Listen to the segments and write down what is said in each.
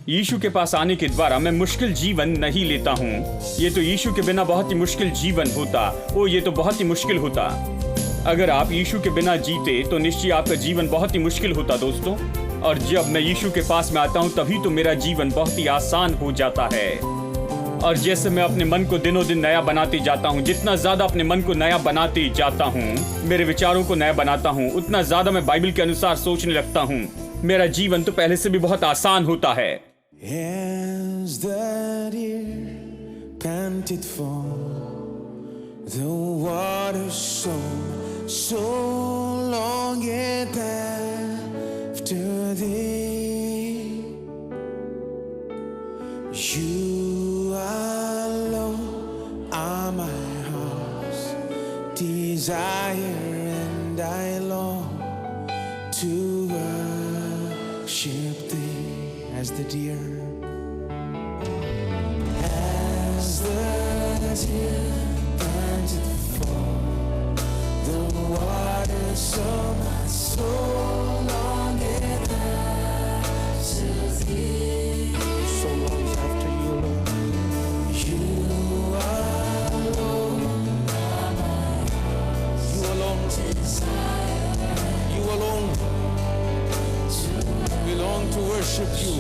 यीशु के पास आने के द्वारा मैं मुश्किल जीवन नहीं लेता हूँ। ये तो यीशु के बिना बहुत ही मुश्किल जीवन होता। ये तो बहुत ही मुश्किल होता। अगर आप यीशु के बिना जीते तो निश्चय आपका जीवन बहुत ही मुश्किल होता दोस्तों। और जब मैं यीशु के पास में आता हूँ तभी तो मेरा जीवन बहुत ही आसान हो जाता है। और जैसे मैं अपने मन को दिनों दिन नया बनाते जाता हूँ, जितना ज्यादा अपने मन को नया बनाते जाता हूँ, मेरे विचारों को नया बनाता हूँ, उतना ज्यादा मैं बाइबल के अनुसार सोचने लगता हूँ। मेरा जीवन तो पहले से भी बहुत आसान होता है। As the deer panted for the water, so long it after thee. You alone are my heart's desire, and I long to worship thee as the deer. As the deer panted for the water, so my soul longeth after thee. So longs after you, Lord. You alone are my heart's desire. You alone belong to worship you.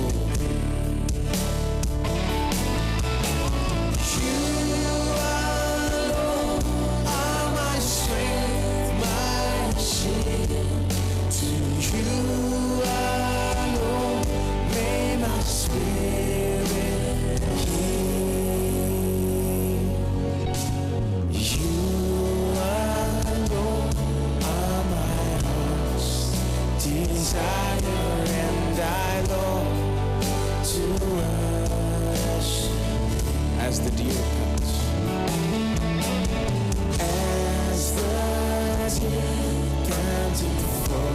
As the deer pants, as the deer panted for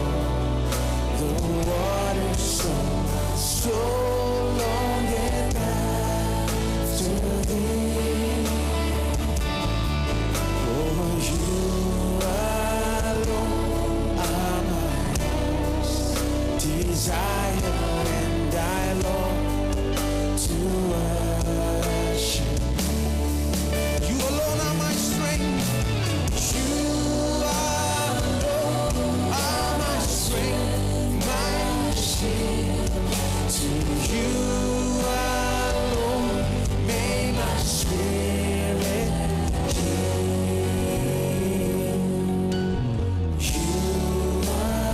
the water, so my soul longeth after thee. Oh, you alone are my heart's desire, and I long to worship. You alone are my strength. You alone are my strength, my shield. To you alone may my spirit yield. You alone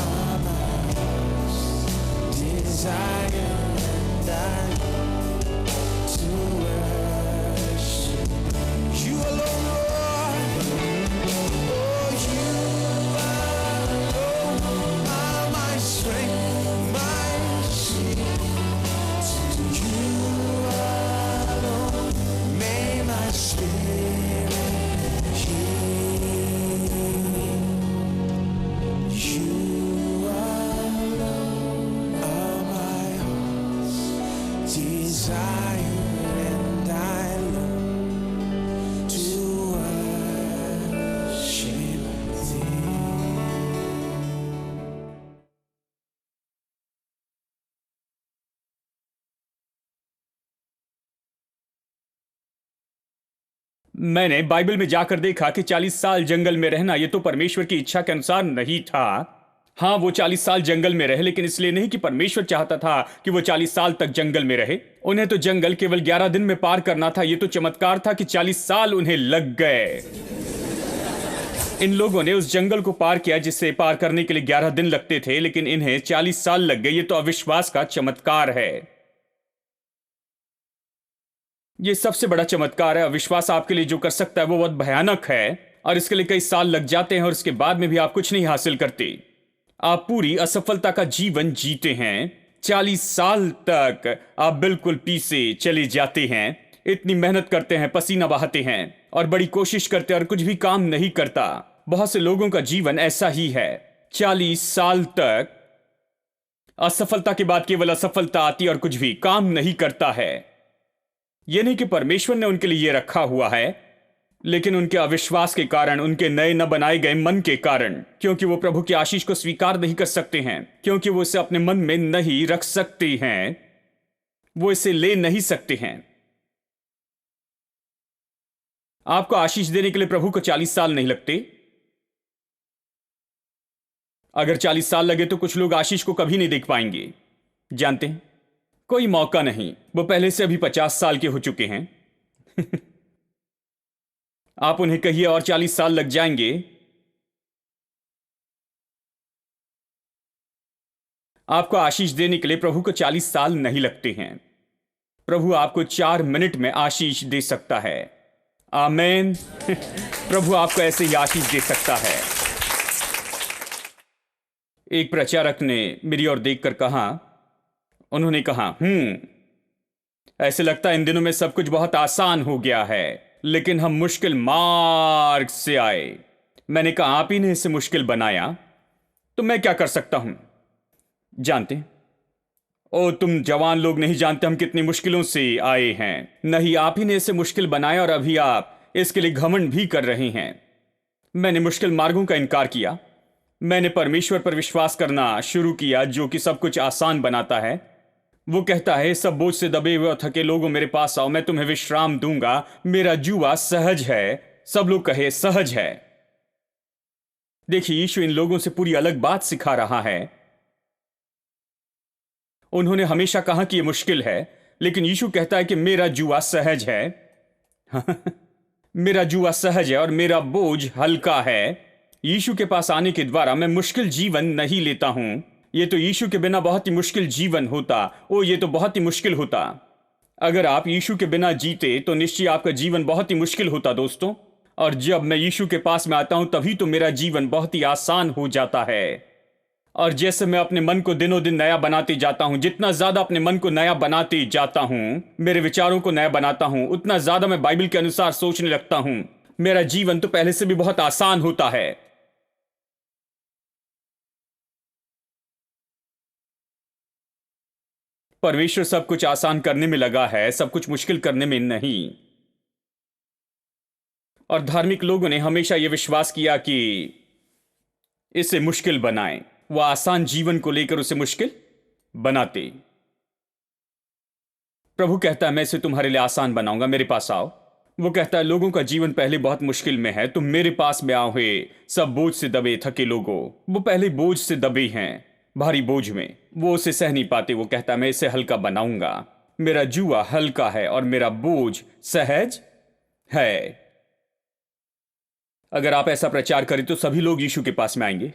are my heart's desire, and I to worship you alone, Lord. Oh, you alone are my strength, my shield. To you alone may my spirit yield. You alone are my heart's desire, and I long to worship thee. मैंने Bible में जाकर देखा कि 40 साल जंगल में रहना ये तो परमेश्वर की इच्छा के अनुसार नहीं था। हाँ, वो 40 साल जंगल में रहे, लेकिन इसलिए नहीं कि परमेश्वर चाहता था कि वो 40 साल तक जंगल में रहे। उन्हें तो जंगल केवल 11 दिन में पार करना था। ये तो चमत्कार था कि 40 साल उन्हें लग गए। इन लोगों ने उस जंगल को पार किया जिसे पार करने के लिए 11 दिन लगते थे, लेकिन इन्हें 40 साल लग गए। ये तो अविश्वास का चमत्कार है। ये सबसे बड़ा चमत्कार है। अविश्वास आपके लिए जो कर सकता है वो बहुत भयानक है, और इसके लिए कई साल लग जाते हैं और इसके बाद में भी आप कुछ नहीं हासिल करते। आप पूरी असफलता का जीवन जीते हैं। 40 साल तक आप बिल्कुल पीछे चले जाते हैं। इतनी मेहनत करते हैं, पसीना बहाते हैं और बड़ी कोशिश करते हैं और कुछ भी काम नहीं करता। बहुत से लोगों का जीवन ऐसा ही है। 40 साल तक असफलता के बाद केवल असफलता आती और कुछ भी काम नहीं करता है। यह नहीं कि परमेश्वर ने उनके लिए यह रखा हुआ है, लेकिन उनके अविश्वास के कारण, उनके नए न बनाए गए मन के कारण, क्योंकि वो प्रभु की आशीष को स्वीकार नहीं कर सकते हैं, क्योंकि वो इसे अपने मन में नहीं रख सकते हैं, वो इसे ले नहीं सकते हैं। आपको आशीष देने के लिए प्रभु को 40 साल नहीं लगते। अगर 40 साल लगे तो कुछ लोग आशीष को कभी नहीं देख पाएंगे। जानते हैं, कोई मौका नहीं, वो पहले से अभी 50 साल के हो चुके हैं। आप उन्हें कहिए और 40 साल लग जाएंगे। आपको आशीष देने के लिए प्रभु को 40 साल नहीं लगते हैं। प्रभु आपको 4 मिनट में आशीष दे सकता है। आमेन। प्रभु आपको ऐसे ही आशीष दे सकता है। एक प्रचारक ने मेरी ओर देखकर कहा, उन्होंने कहा, ऐसे लगता है इन दिनों में सब कुछ बहुत आसान हो गया है, लेकिन हम मुश्किल मार्ग से आए। मैंने कहा, आप ही ने इसे मुश्किल बनाया, तो मैं क्या कर सकता हूं? जानते, ओ तुम जवान लोग नहीं जानते हम कितनी मुश्किलों से आए हैं। नहीं, आप ही ने इसे मुश्किल बनाया और अभी आप इसके लिए घमंड भी कर रहे हैं। मैंने मुश्किल मार्गों का इनकार किया। मैंने परमेश्वर पर विश्वास करना शुरू किया, जो कि सब कुछ आसान बनाता है। वो कहता है, सब बोझ से दबे हुए और थके लोगों मेरे पास आओ, मैं तुम्हें विश्राम दूंगा। मेरा जुआ सहज है। सब लोग कहे सहज है। देखिए, यीशु इन लोगों से पूरी अलग बात सिखा रहा है। उन्होंने हमेशा कहा कि यह मुश्किल है, लेकिन यीशु कहता है कि मेरा जुआ सहज है। मेरा जुआ सहज है और मेरा बोझ हल्का है। यीशु के पास आने के द्वारा मैं मुश्किल जीवन नहीं लेता हूं। ये तो यीशु के बिना बहुत ही मुश्किल जीवन होता। ये तो बहुत ही मुश्किल होता। अगर आप यीशु के बिना जीते तो निश्चय आपका जीवन बहुत ही मुश्किल होता दोस्तों। और जब मैं यीशु के पास में आता हूं तभी तो मेरा जीवन बहुत ही आसान हो जाता है। और जैसे मैं अपने मन को दिनों दिन नया बनाते जाता हूं, जितना ज्यादा अपने मन को नया बनाते जाता हूं, मेरे विचारों को नया बनाता हूं, उतना ज्यादा मैं बाइबल के अनुसार सोचने लगता हूं। मेरा जीवन तो पहले से भी बहुत आसान होता है। परमेश्वर सब कुछ आसान करने में लगा है, सब कुछ मुश्किल करने में नहीं। और धार्मिक लोगों ने हमेशा यह विश्वास किया कि इसे मुश्किल बनाएं। वह आसान जीवन को लेकर उसे मुश्किल बनाते। प्रभु कहता है, मैं इसे तुम्हारे लिए आसान बनाऊंगा, मेरे पास आओ। वो कहता है, लोगों का जीवन पहले बहुत मुश्किल में है, तुम मेरे पास में आओ हे सब बोझ से दबे थके लोगों। वो पहले बोझ से दबे हैं, भारी बोझ में, वो उसे सह नहीं पाते। वो कहता है, मैं इसे हल्का बनाऊंगा। मेरा जुआ हल्का है और मेरा बोझ सहज है। अगर आप ऐसा प्रचार करें तो सभी लोग यीशु के पास में आएंगे।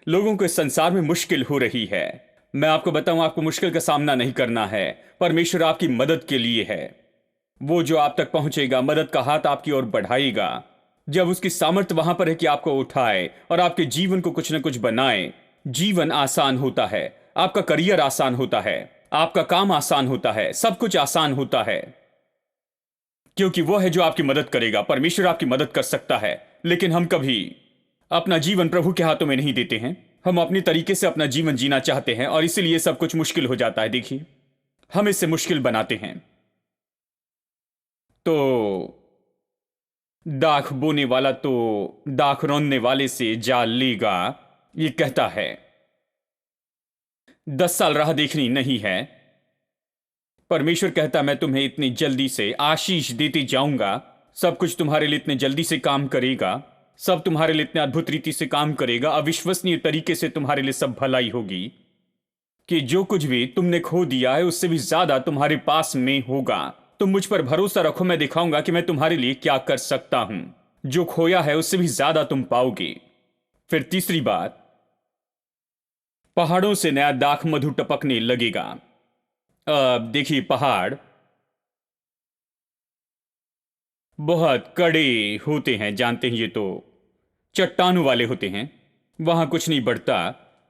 लोगों को इस संसार में मुश्किल हो रही है। मैं आपको बताऊं, आपको मुश्किल का सामना नहीं करना है। परमेश्वर आपकी मदद के लिए है। वो जो आप तक पहुंचेगा, मदद का हाथ आपकी ओर बढ़ाएगा। जब उसकी सामर्थ्य वहां पर है कि आपको उठाए और आपके जीवन को कुछ न कुछ बनाए, जीवन आसान होता है। आपका करियर आसान होता है, आपका काम आसान होता है, सब कुछ आसान होता है, क्योंकि वो है जो आपकी मदद करेगा। परमेश्वर आपकी मदद कर सकता है। लेकिन हम कभी अपना जीवन प्रभु के हाथों में नहीं देते हैं। हम अपने तरीके से अपना जीवन जीना चाहते हैं और इसीलिए सब कुछ मुश्किल हो जाता है। देखिए, हम इसे मुश्किल बनाते हैं। तो दाख बोने वाला तो दाख रौंदने वाले से जा लेगा, ये कहता है। 10 साल राह देखनी नहीं है। परमेश्वर कहता, मैं तुम्हें इतनी जल्दी से आशीष देते जाऊंगा। सब कुछ तुम्हारे लिए इतने जल्दी से काम करेगा, सब तुम्हारे लिए इतने अद्भुत रीति से काम करेगा, अविश्वसनीय तरीके से तुम्हारे लिए सब भलाई होगी कि जो कुछ भी तुमने खो दिया है उससे भी ज्यादा तुम्हारे पास में होगा। तुम मुझ पर भरोसा रखो, मैं दिखाऊंगा कि मैं तुम्हारे लिए क्या कर सकता हूं। जो खोया है उससे भी ज्यादा तुम पाओगे। फिर तीसरी बात, पहाड़ों से नया दाख मधु टपकने लगेगा। अब देखिए, पहाड़ बहुत कड़े होते हैं, जानते हैं। ये तो चट्टानों वाले होते हैं। वहां कुछ नहीं बढ़ता,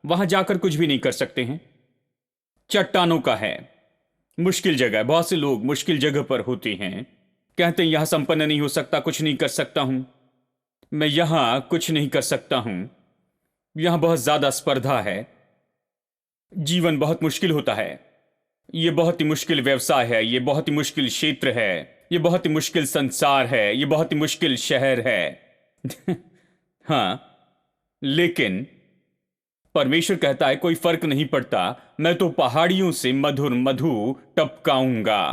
वहां जाकर कुछ भी नहीं कर सकते हैं। चट्टानों का है, मुश्किल जगह। बहुत से लोग मुश्किल जगह पर होते हैं, कहते हैं यहां संपन्न नहीं हो सकता, कुछ नहीं कर सकता हूं, मैं यहां कुछ नहीं कर सकता हूं, यहां बहुत ज्यादा स्पर्धा है, जीवन बहुत मुश्किल होता है, यह बहुत ही मुश्किल व्यवसाय है, यह बहुत ही मुश्किल क्षेत्र है, ये बहुत ही मुश्किल संसार है, ये बहुत ही मुश्किल शहर है। हाँ, लेकिन परमेश्वर कहता है कोई फर्क नहीं पड़ता, मैं तो पहाड़ियों से मधुर मधु टपकाऊंगा।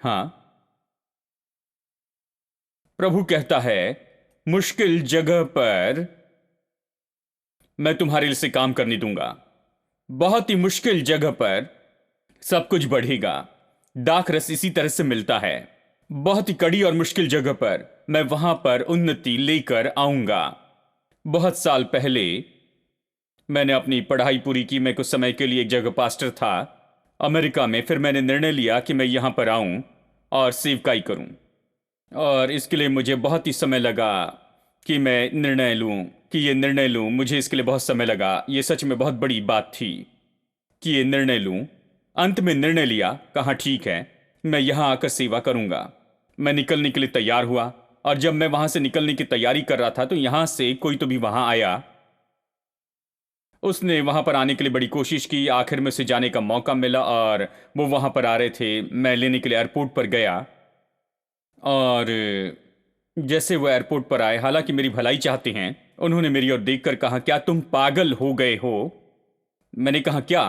हाँ, प्रभु कहता है मुश्किल जगह पर मैं तुम्हारे लिए से काम करने दूंगा। बहुत ही मुश्किल जगह पर सब कुछ बढ़ेगा। दाख रस इसी तरह से मिलता है। बहुत ही कड़ी और मुश्किल जगह पर मैं वहां पर उन्नति लेकर आऊंगा। बहुत साल पहले मैंने अपनी पढ़ाई पूरी की। मैं कुछ समय के लिए एक जगह पास्टर था अमेरिका में। फिर मैंने निर्णय लिया कि मैं यहां पर आऊं और सेवकाई करूं, और इसके लिए मुझे बहुत ही समय लगा कि मैं निर्णय लूं, कि ये निर्णय लूं। मुझे इसके लिए बहुत समय लगा। ये सच में बहुत बड़ी बात थी कि ये निर्णय लूं। अंत में निर्णय लिया, कहा ठीक है, मैं यहां आकर सेवा करूंगा। मैं निकलने के लिए तैयार हुआ, और जब मैं वहां से निकलने की तैयारी कर रहा था तो यहां से कोई तो भी वहां आया। उसने वहां पर आने के लिए बड़ी कोशिश की। आखिर में उसे जाने का मौका मिला और वो वहां पर आ रहे थे। मैं लेने के लिए एयरपोर्ट पर गया, और जैसे वो एयरपोर्ट पर आए, हालांकि मेरी भलाई चाहते हैं, उन्होंने मेरी ओर देखकर कहा, क्या तुम पागल हो गए हो? मैंने कहा क्या?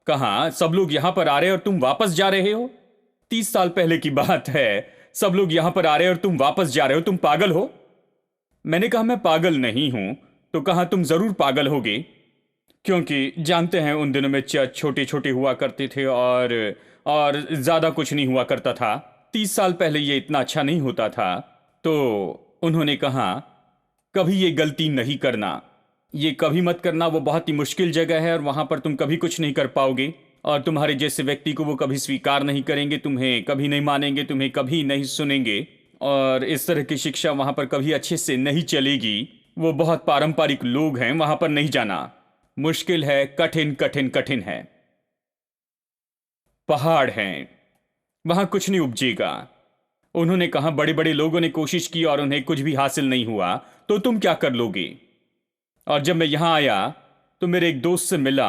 कहा सब लोग यहां पर आ रहे हैं और तुम वापस जा रहे हो। 30 साल पहले की बात है। सब लोग यहां पर आ रहे हैं और तुम वापस जा रहे हो, तुम पागल हो? मैंने कहा मैं पागल नहीं हूं। तो कहा तुम जरूर पागल होगे, क्योंकि जानते हैं उन दिनों में चर्च छोटे छोटे हुआ करते थे और ज्यादा कुछ नहीं हुआ करता था। 30 साल पहले ये इतना अच्छा नहीं होता था। तो उन्होंने कहा कभी ये गलती नहीं करना, ये कभी मत करना। वो बहुत ही मुश्किल जगह है और वहां पर तुम कभी कुछ नहीं कर पाओगे, और तुम्हारे जैसे व्यक्ति को वो कभी स्वीकार नहीं करेंगे, तुम्हें कभी नहीं मानेंगे, तुम्हें कभी नहीं सुनेंगे, और इस तरह की शिक्षा वहां पर कभी अच्छे से नहीं चलेगी। वो बहुत पारंपरिक लोग हैं, वहां पर नहीं जाना। मुश्किल है, कठिन कठिन कठिन है। पहाड़ हैं, वहां कुछ नहीं उपजेगा। उन्होंने कहा बड़े बड़े लोगों ने कोशिश की और उन्हें कुछ भी हासिल नहीं हुआ, तो तुम क्या कर लोगे? और जब मैं यहां आया तो मेरे एक दोस्त से मिला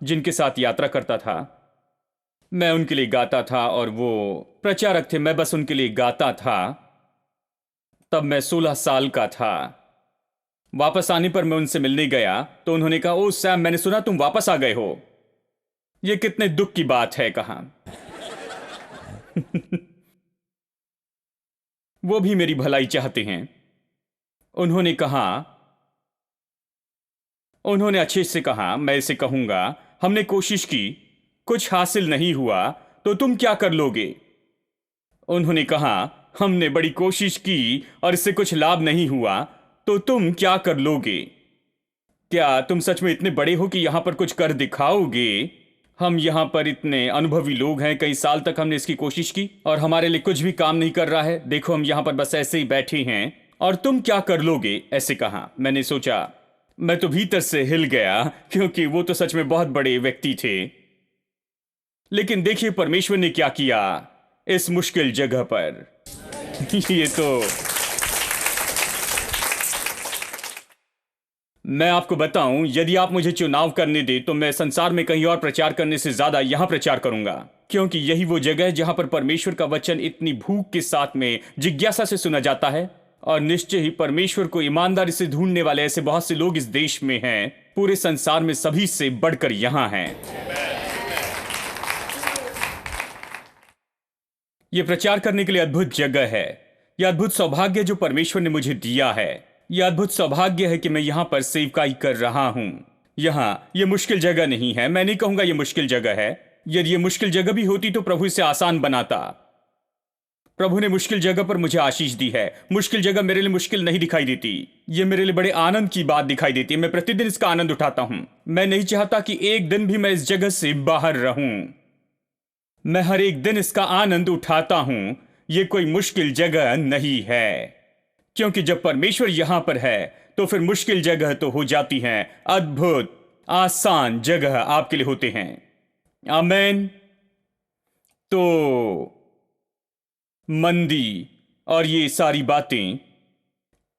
जिनके साथ यात्रा करता था। मैं उनके लिए गाता था और वो प्रचारक थे, मैं बस उनके लिए गाता था। तब मैं 16 साल का था। वापस आने पर मैं उनसे मिलने गया तो उन्होंने कहा, ओ सैम, मैंने सुना तुम वापस आ गए हो। यह कितने दुख की बात है, कहा। वो भी मेरी भलाई चाहते हैं। उन्होंने कहा, उन्होंने अच्छे से कहा, मैं इसे कहूंगा, हमने कोशिश की, कुछ हासिल नहीं हुआ, तो तुम क्या कर लोगे? उन्होंने कहा, हमने बड़ी कोशिश की और इससे कुछ लाभ नहीं हुआ, तो तुम क्या कर लोगे? क्या तुम सच में इतने बड़े हो कि यहां पर कुछ कर दिखाओगे? हम यहां पर इतने अनुभवी लोग हैं, कई साल तक हमने इसकी कोशिश की और हमारे लिए कुछ भी काम नहीं कर रहा है। देखो हम यहां पर बस ऐसे ही बैठे हैं, और तुम क्या कर लोगे? ऐसे कहा। मैंने सोचा, मैं तो भीतर से हिल गया, क्योंकि वो तो सच में बहुत बड़े व्यक्ति थे। लेकिन देखिए परमेश्वर ने क्या किया इस मुश्किल जगह पर। ये तो मैं आपको बताऊं, यदि आप मुझे चुनाव करने दे तो मैं संसार में कहीं और प्रचार करने से ज्यादा यहां प्रचार करूंगा, क्योंकि यही वो जगह है जहां पर परमेश्वर का वचन इतनी भूख के साथ में जिज्ञासा से सुना जाता है। और निश्चय ही परमेश्वर को ईमानदारी से ढूंढने वाले ऐसे बहुत से लोग इस देश में हैं, पूरे संसार में सभी से बढ़कर यहां हैं। यह प्रचार करने के लिए अद्भुत जगह है। यह अद्भुत सौभाग्य जो परमेश्वर ने मुझे दिया है। यह अद्भुत सौभाग्य है कि मैं यहां पर सेवकाई कर रहा हूं। यह मुश्किल जगह नहीं है। मैं नहीं कहूंगा यह मुश्किल जगह है। यदि यह मुश्किल जगह भी होती तो प्रभु इसे आसान बनाता। प्रभु ने मुश्किल जगह पर मुझे आशीष दी है। मुश्किल जगह मेरे लिए मुश्किल नहीं दिखाई देती, यह मेरे लिए बड़े आनंद की बात दिखाई देती है। मैं प्रतिदिन इसका आनंद उठाता हूं। मैं नहीं चाहता कि एक दिन भी मैं इस जगह से बाहर रहूं। मैं हर एक दिन इसका आनंद उठाता हूं। यह कोई मुश्किल जगह नहीं है, क्योंकि जब परमेश्वर यहां पर है तो फिर मुश्किल जगह तो हो जाती हैं अद्भुत आसान जगह आपके लिए होते हैं। आमीन। तो मंदी और ये सारी बातें,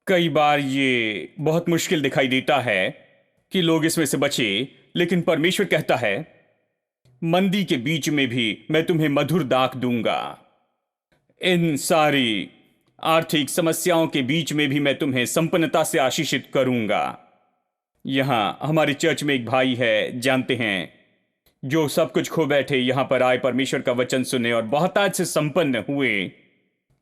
कई बार ये बहुत मुश्किल दिखाई देता है कि लोग इसमें से बचे, लेकिन परमेश्वर कहता है मंदी के बीच में भी मैं तुम्हें मधुर दाख दूंगा। इन सारी आर्थिक समस्याओं के बीच में भी मैं तुम्हें संपन्नता से आशीषित करूंगा। यहां हमारी चर्च में एक भाई है, जानते हैं, जो सब कुछ खो बैठे यहां पर आए, परमेश्वर का वचन सुने और बहुत आज से संपन्न हुए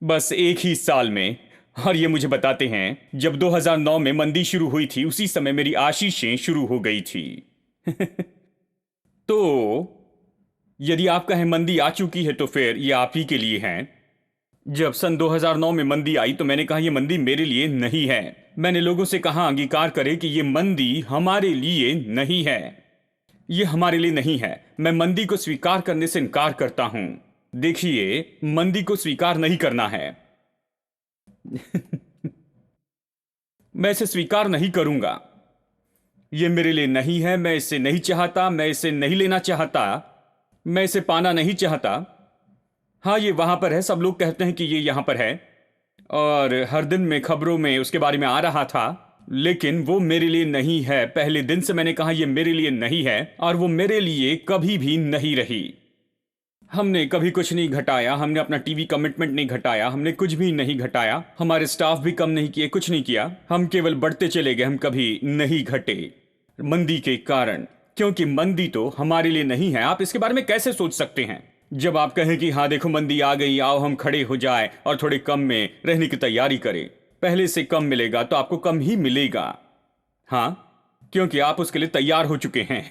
बस एक ही साल में। और ये मुझे बताते हैं, जब 2009 में मंदी शुरू हुई थी उसी समय मेरी आशीषें शुरू हो गई थी। तो यदि आप कहें मंदी आ चुकी है तो फिर ये आप ही के लिए है। जब सन 2009 में मंदी आई तो मैंने कहा ये मंदी मेरे लिए नहीं है। मैंने लोगों से कहा अंगीकार करें कि ये मंदी हमारे लिए नहीं है, ये हमारे लिए नहीं है। मैं मंदी को स्वीकार करने से इनकार करता हूं। देखिए, मंदी को स्वीकार नहीं करना है। मैं इसे स्वीकार नहीं करूंगा। ये मेरे लिए नहीं है, मैं इसे नहीं चाहता, मैं इसे नहीं लेना चाहता, मैं इसे पाना नहीं चाहता। हाँ, ये वहां पर है, सब लोग कहते हैं कि ये यहां पर है और हर दिन में खबरों में उसके बारे में आ रहा था, लेकिन वो मेरे लिए नहीं है। पहले दिन से मैंने कहा ये मेरे लिए नहीं है और वो मेरे लिए कभी भी नहीं रही। हमने कभी कुछ नहीं घटाया, हमने अपना टीवी कमिटमेंट नहीं घटाया, हमने कुछ भी नहीं घटाया, हमारे स्टाफ भी कम नहीं किए, कुछ नहीं किया। हम केवल बढ़ते चले गए, हम कभी नहीं घटे मंदी के कारण, क्योंकि मंदी तो हमारे लिए नहीं है। आप इसके बारे में कैसे सोच सकते हैं? जब आप कहें कि हाँ देखो मंदी आ गई, आओ हम खड़े हो जाए और थोड़े कम में रहने की तैयारी करें। पहले से कम मिलेगा तो आपको कम ही मिलेगा, हाँ, क्योंकि आप उसके लिए तैयार हो चुके हैं।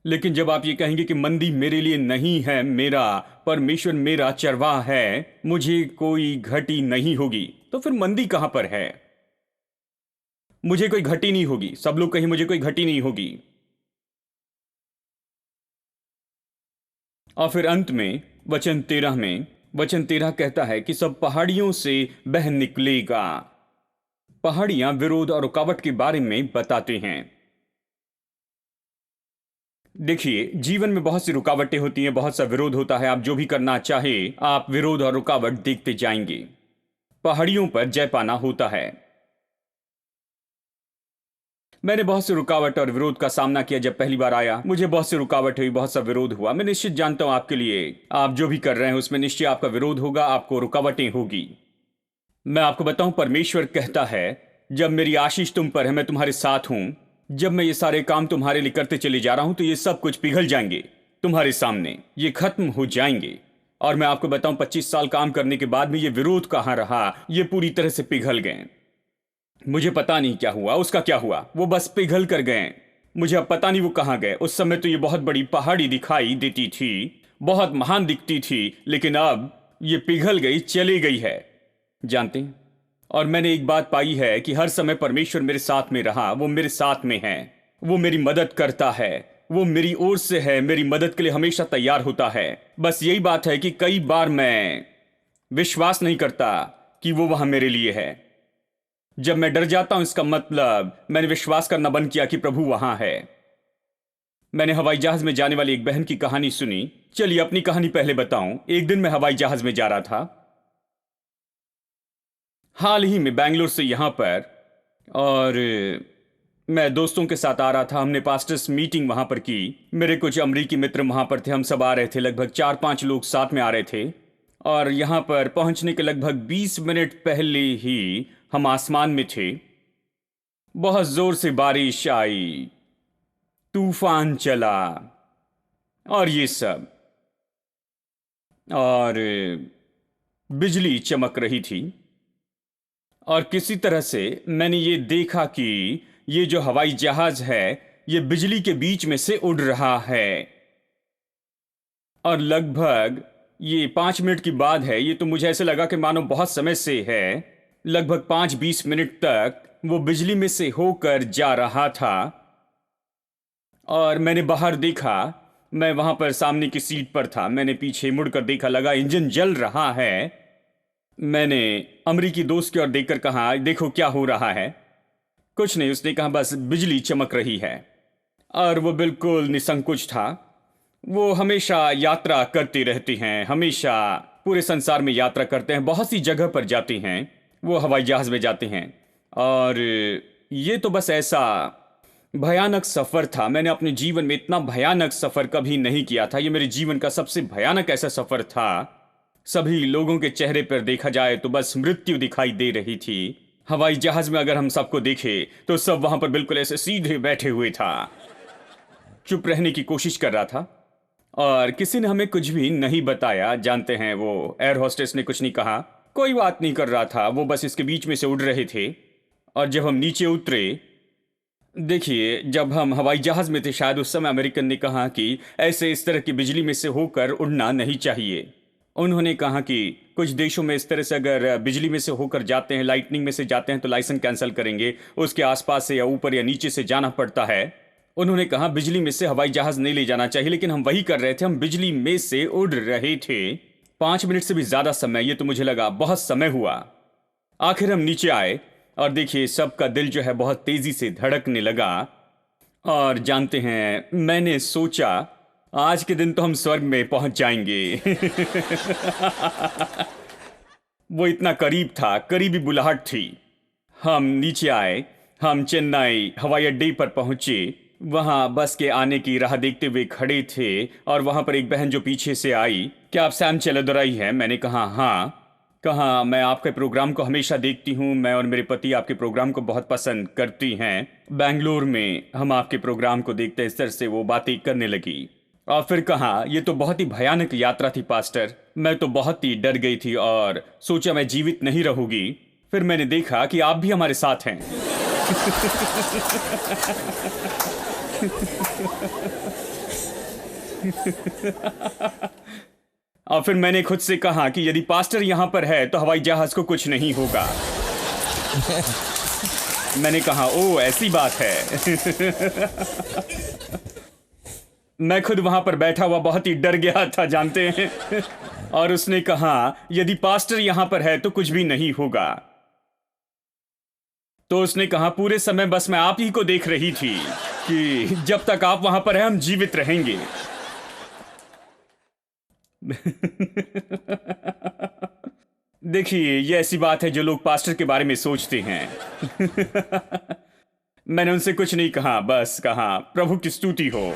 लेकिन जब आप ये कहेंगे कि मंदी मेरे लिए नहीं है, मेरा परमेश्वर मेरा चरवाहा है, मुझे कोई घटी नहीं होगी, तो फिर मंदी कहां पर है? मुझे कोई घटी नहीं होगी। सब लोग कहें मुझे कोई घटी नहीं होगी। और फिर अंत में वचन 13 कहता है कि सब पहाड़ियों से बह निकलेगा। पहाड़ियां विरोध और रुकावट के बारे में बताते हैं। देखिए, जीवन में बहुत सी रुकावटें होती हैं, बहुत सा विरोध होता है। आप जो भी करना चाहे आप विरोध और रुकावट देखते जाएंगे। पहाड़ियों पर जय पाना होता है। मैंने बहुत सी रुकावट और विरोध का सामना किया। जब पहली बार आया मुझे बहुत सी रुकावट हुई, बहुत सा विरोध हुआ। मैं निश्चित जानता हूं आपके लिए, आप जो भी कर रहे हैं उसमें निश्चय आपका विरोध होगा, आपको रुकावटें होगी। मैं आपको बताऊं, परमेश्वर कहता है जब मेरी आशीष तुम पर है, मैं तुम्हारे साथ हूं। जब मैं ये सारे काम तुम्हारे लिए करते चले जा रहा हूं तो ये सब कुछ पिघल जाएंगे तुम्हारे सामने, ये खत्म हो जाएंगे। और मैं आपको बताऊं 25 साल काम करने के बाद में ये विरोध कहां रहा, ये पूरी तरह से पिघल गए। मुझे पता नहीं क्या हुआ, उसका क्या हुआ, वो बस पिघल कर गए। मुझे अब पता नहीं वो कहां गए। उस समय तो ये बहुत बड़ी पहाड़ी दिखाई देती थी, बहुत महान दिखती थी, लेकिन अब ये पिघल गई, चली गई है, जानते हैं। और मैंने एक बात पाई है कि हर समय परमेश्वर मेरे साथ में रहा। वो मेरे साथ में है, वो मेरी मदद करता है, वो मेरी ओर से है, मेरी मदद के लिए हमेशा तैयार होता है। बस यही बात है कि कई बार मैं विश्वास नहीं करता कि वो वहां मेरे लिए है। जब मैं डर जाता हूं इसका मतलब मैंने विश्वास करना बंद किया कि प्रभु वहां है। मैंने हवाई जहाज में जाने वाली एक बहन की कहानी सुनी। चलिए अपनी कहानी पहले बताऊं। एक दिन मैं हवाई जहाज में जा रहा था, हाल ही में बैंगलोर से यहां पर, और मैं दोस्तों के साथ आ रहा था। हमने पास्टर्स मीटिंग वहां पर की। मेरे कुछ अमरीकी मित्र वहां पर थे, हम सब आ रहे थे, लगभग 4-5 लोग साथ में आ रहे थे। और यहां पर पहुंचने के लगभग 20 मिनट पहले ही हम आसमान में थे। बहुत जोर से बारिश आई, तूफान चला और ये सब, और बिजली चमक रही थी। और किसी तरह से मैंने ये देखा कि ये जो हवाई जहाज है ये बिजली के बीच में से उड़ रहा है। और लगभग ये 5 मिनट की बात है। ये तो मुझे ऐसे लगा कि मानो बहुत समय से है। लगभग 5-20 मिनट तक वो बिजली में से होकर जा रहा था। और मैंने बाहर देखा, मैं वहां पर सामने की सीट पर था, मैंने पीछे मुड़कर देखा, लगा इंजन जल रहा है। मैंने अमरीकी दोस्त की ओर देखकर कहा, देखो क्या हो रहा है। कुछ नहीं, उसने कहा बस बिजली चमक रही है। और वो बिल्कुल निसंकोच था। वो हमेशा यात्रा करते रहते हैं, हमेशा पूरे संसार में यात्रा करते हैं, बहुत सी जगह पर जाते हैं, वो हवाई जहाज में जाते हैं। और ये तो बस ऐसा भयानक सफर था। मैंने अपने जीवन में इतना भयानक सफर कभी नहीं किया था। ये मेरे जीवन का सबसे भयानक ऐसा सफर था सभी लोगों के चेहरे पर देखा जाए तो बस मृत्यु दिखाई दे रही थी। हवाई जहाज में अगर हम सबको देखे तो सब वहां पर बिल्कुल ऐसे सीधे बैठे हुए था। चुप रहने की कोशिश कर रहा था और किसी ने हमें कुछ भी नहीं बताया। जानते हैं, वो एयर होस्टेस ने कुछ नहीं कहा, कोई बात नहीं कर रहा था, वो बस इसके बीच में से उड़ रहे थे। और जब हम नीचे उतरे, देखिए, जब हम हवाई जहाज में थे शायद उस समय अमेरिकन ने कहा कि ऐसे इस तरह की बिजली में से होकर उड़ना नहीं चाहिए। उन्होंने कहा कि कुछ देशों में इस तरह से अगर बिजली में से होकर जाते हैं, लाइटनिंग में से जाते हैं तो लाइसेंस कैंसिल करेंगे, उसके आसपास से या ऊपर या नीचे से जाना पड़ता है। उन्होंने कहा बिजली में से हवाई जहाज नहीं ले जाना चाहिए, लेकिन हम वही कर रहे थे, हम बिजली में से उड़ रहे थे। 5 मिनट से भी ज्यादा समय, ये तो मुझे लगा बहुत समय हुआ। आखिर हम नीचे आए और देखिए सबका दिल जो है बहुत तेजी से धड़कने लगा। और जानते हैं, मैंने सोचा आज के दिन तो हम स्वर्ग में पहुंच जाएंगे। वो इतना करीब था, करीबी बुलाहट थी। हम नीचे आए, हम चेन्नई हवाई अड्डे पर पहुंचे। वहां बस के आने की राह देखते हुए खड़े थे और वहां पर एक बहन जो पीछे से आई, क्या आप सैम चेल्लोदुराई हैं? मैंने कहा हाँ। कहा मैं आपके प्रोग्राम को हमेशा देखती हूँ, मैं और मेरे पति आपके प्रोग्राम को बहुत पसंद करती हैं। बेंगलोर में हम आपके प्रोग्राम को देखते, इस तरह से वो बातें करने लगी। और फिर कहा ये तो बहुत ही भयानक यात्रा थी पास्टर, मैं तो बहुत ही डर गई थी और सोचा मैं जीवित नहीं रहूंगी। फिर मैंने देखा कि आप भी हमारे साथ हैं। और फिर मैंने खुद से कहा कि यदि पास्टर यहां पर है तो हवाई जहाज को कुछ नहीं होगा। मैंने कहा ओ ऐसी बात है। मैं खुद वहां पर बैठा हुआ बहुत ही डर गया था, जानते हैं। और उसने कहा यदि पास्टर यहां पर है तो कुछ भी नहीं होगा। तो उसने कहा पूरे समय बस मैं आप ही को देख रही थी कि जब तक आप वहां पर हैं हम जीवित रहेंगे। देखिए, ये ऐसी बात है जो लोग पास्टर के बारे में सोचते हैं। मैंने उनसे कुछ नहीं कहा, बस कहा प्रभु की स्तुति हो।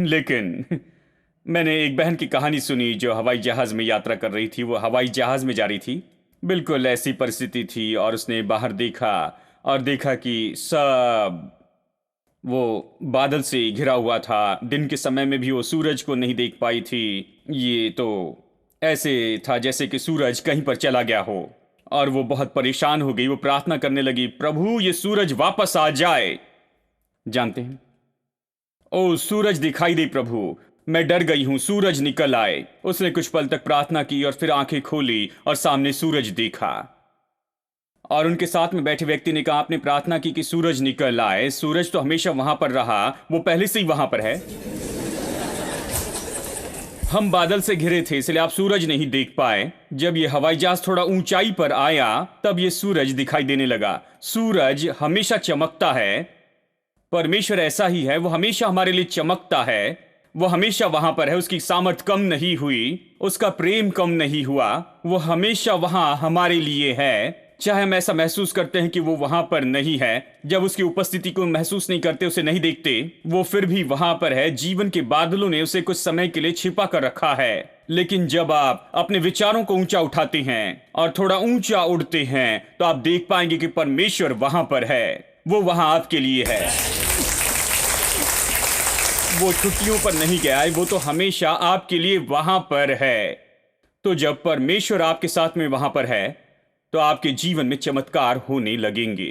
लेकिन मैंने एक बहन की कहानी सुनी जो हवाई जहाज में यात्रा कर रही थी। वो हवाई जहाज में जा रही थी, बिल्कुल ऐसी परिस्थिति थी और उसने बाहर देखा और देखा कि सब वो बादल से घिरा हुआ था। दिन के समय में भी वो सूरज को नहीं देख पाई थी। ये तो ऐसे था जैसे कि सूरज कहीं पर चला गया हो और वो बहुत परेशान हो गई। वो प्रार्थना करने लगी, प्रभु ये सूरज वापस आ जाए। जानते हैं, ओ सूरज दिखाई दे प्रभु, मैं डर गई हूं, सूरज निकल आए। उसने कुछ पल तक प्रार्थना की और फिर आंखें खोली और सामने सूरज देखा। और उनके साथ में बैठे व्यक्ति ने कहा आपने प्रार्थना की कि सूरज निकल आए। सूरज तो हमेशा वहां पर रहा, वो पहले से ही वहां पर है। हम बादल से घिरे थे इसलिए आप सूरज नहीं देख पाए। जब ये हवाई जहाज थोड़ा ऊंचाई पर आया तब ये सूरज दिखाई देने लगा। सूरज हमेशा चमकता है, परमेश्वर ऐसा ही है, वो हमेशा हमारे लिए चमकता है। वो हमेशा वहां पर है, उसकी सामर्थ कम नहीं हुई, उसका प्रेम कम नहीं हुआ। वो हमेशा वहां हमारे लिए है। चाहे हम ऐसा महसूस करते हैं कि वो वहां पर नहीं है, जब उसकी उपस्थिति को महसूस नहीं करते, उसे नहीं देखते, वो फिर भी वहां पर है। जीवन के बादलों ने उसे कुछ समय के लिए छिपा कर रखा है। लेकिन जब आप अपने विचारों को ऊंचा उठाते हैं और थोड़ा ऊंचा उड़ते हैं तो आप देख पाएंगे कि परमेश्वर वहां पर है। वो वहां आपके लिए है। वो छुट्टियों पर नहीं गया है, वो तो हमेशा आपके लिए वहां पर है। तो जब परमेश्वर आपके साथ में वहां पर है तो आपके जीवन में चमत्कार होने लगेंगे।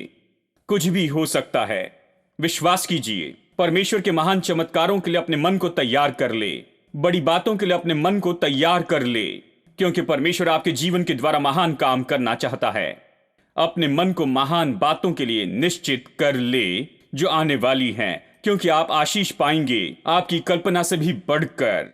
कुछ भी हो सकता है, विश्वास कीजिए। परमेश्वर के महान चमत्कारों के लिए अपने मन को तैयार कर ले, बड़ी बातों के लिए अपने मन को तैयार कर ले, क्योंकि परमेश्वर आपके जीवन के द्वारा महान काम करना चाहता है। अपने मन को महान बातों के लिए निश्चित कर ले जो आने वाली हैं, क्योंकि आप आशीष पाएंगे आपकी कल्पना से भी बढ़कर।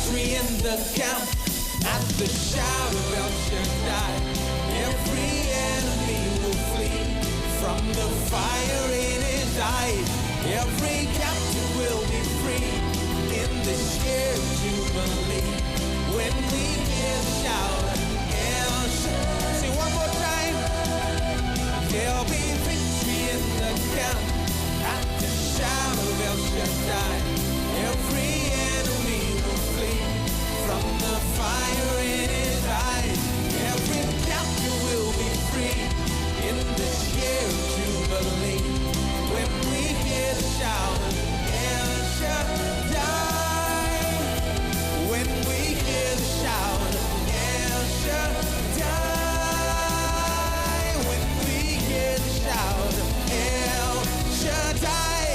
victory in the camp. At the shout of El Shaddai, every enemy will flee from the fire in his eyes. Every captive will be free in this year of Jubilee. When we hear the shout of El Shaddai, say one more time. There'll be victory in the camp. At the shout of El Shaddai, every enemy will flee from the fire in his eyes. Every captive will be free in this year of Jubilee. When we hear the shout of El Shaddai, when we hear the shout of El Shaddai, when we hear the shout of El Shaddai.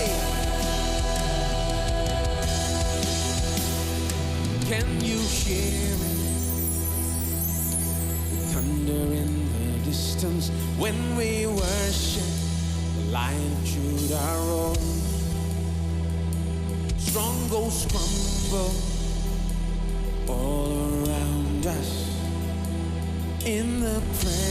Can you hear it? The thunder in the distance when we worship the Lion of Judah rolls. Strongholds crumble all around us in the presence